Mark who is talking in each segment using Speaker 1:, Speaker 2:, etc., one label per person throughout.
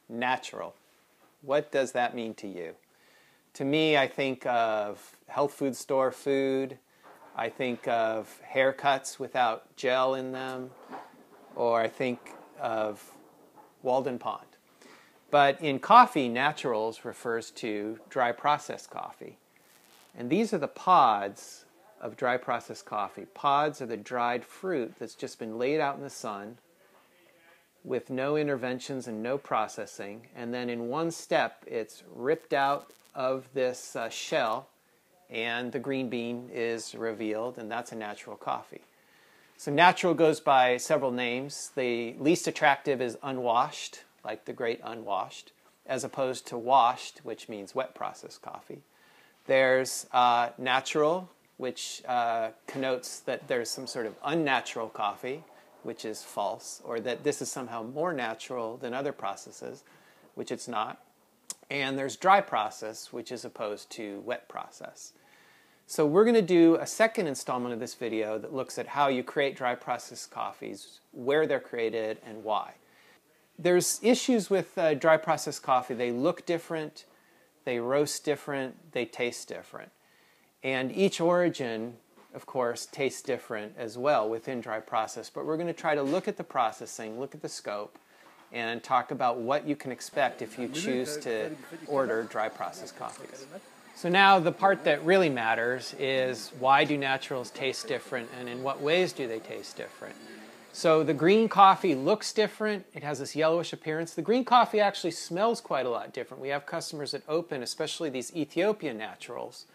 Speaker 1: Natural. What does that mean to you? To me, I think of health food store food. I think of haircuts without gel in them. Or I think of Walden Pond. But in coffee, naturals refers to dry processed coffee. And these are the pods of dry processed coffee. Pods are the dried fruit that's just been laid out in the sun with no interventions and no processing. And then in one step, it's ripped out of this shell and the green bean is revealed, and that's a natural coffee. So natural goes by several names. The least attractive is unwashed, like the great unwashed, as opposed to washed, which means wet processed coffee. There's natural, which connotes that there's some sort of unnatural coffee, which is false, or that this is somehow more natural than other processes, which it's not. And there's dry process, which is opposed to wet process. So we're going to do a second installment of this video that looks at how you create dry processed coffees, where they're created, and why. There's issues with dry processed coffee. They look different, they roast different, they taste different. And each origin, of course, tastes different as well within dry process. But we're going to try to look at the processing, look at the scope, and talk about what you can expect if you choose to order dry processed coffees. So now the part that really matters is, why do naturals taste different, and in what ways do they taste different? So the green coffee looks different. It has this yellowish appearance. The green coffee actually smells quite a lot different. We have customers that open, especially these Ethiopian naturals,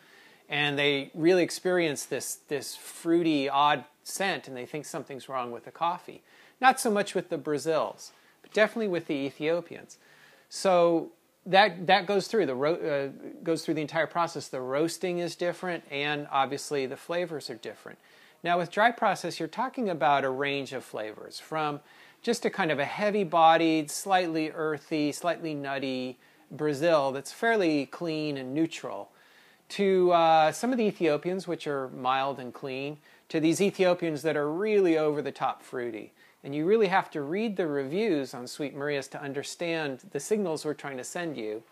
Speaker 1: and they really experience this fruity, odd scent, and they think something's wrong with the coffee. Not so much with the Brazils, but definitely with the Ethiopians. So that goes through the entire process. The roasting is different, and obviously the flavors are different. Now with dry process, you're talking about a range of flavors, from just a kind of a heavy-bodied, slightly earthy, slightly nutty Brazil that's fairly clean and neutral, to some of the Ethiopians, which are mild and clean, to these Ethiopians that are really over-the-top fruity. And you really have to read the reviews on Sweet Maria's to understand the signals we're trying to send you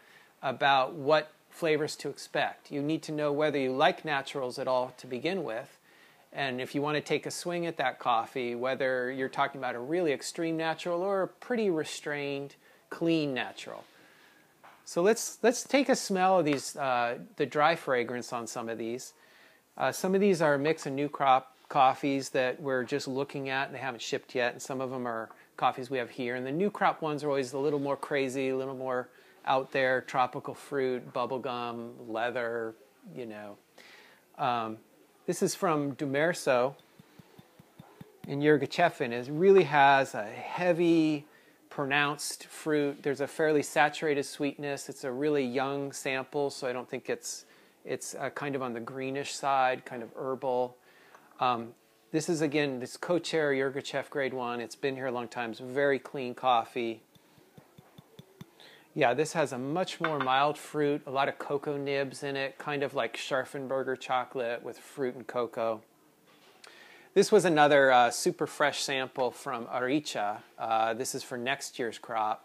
Speaker 1: about what flavors to expect. You need to know whether you like naturals at all to begin with, and if you want to take a swing at that coffee, whether you're talking about a really extreme natural or a pretty restrained, clean natural. So let's take a smell of these, the dry fragrance on some of these. Some of these are a mix of new crop coffees that we're just looking at, and they haven't shipped yet, and some of them are coffees we have here. And the new crop ones are always a little more crazy, a little more out there, tropical fruit, bubblegum, leather, you know. This is from Dumerso in Yirgacheffen. It really has a heavy, pronounced fruit. There's a fairly saturated sweetness. It's a really young sample, so I don't think it's kind of on the greenish side, kind of herbal. This is, again, this Co-Chair Yirgachev Grade 1. It's been here a long time. It's very clean coffee. Yeah, this has a much more mild fruit, a lot of cocoa nibs in it, kind of like Scharfenberger chocolate with fruit and cocoa. This was another super fresh sample from Arica. This is for next year's crop.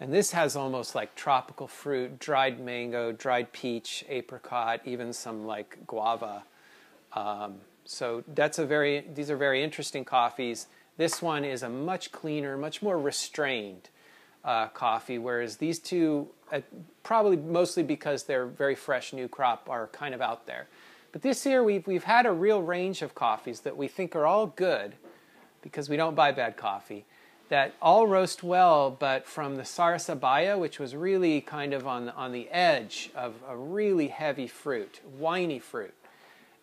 Speaker 1: And this has almost like tropical fruit, dried mango, dried peach, apricot, even some like guava. So these are very interesting coffees. This one is a much cleaner, much more restrained coffee, whereas these two, probably mostly because they're very fresh, new crop, are kind of out there. But this year we've had a real range of coffees that we think are all good, because we don't buy bad coffee, that all roast well, but from the Sarasabaya, which was really kind of on the edge of a really heavy fruit, winey fruit.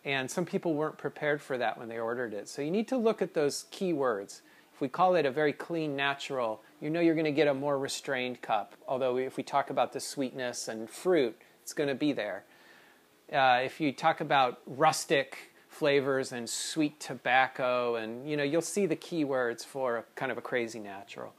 Speaker 1: And some people weren't prepared for that when they ordered it. So you need to look at those key words. If we call it a very clean natural, you know you're going to get a more restrained cup. Although if we talk about the sweetness and fruit, it's going to be there. If you talk about rustic flavors and sweet tobacco, and you'll see the key words for kind of a crazy natural.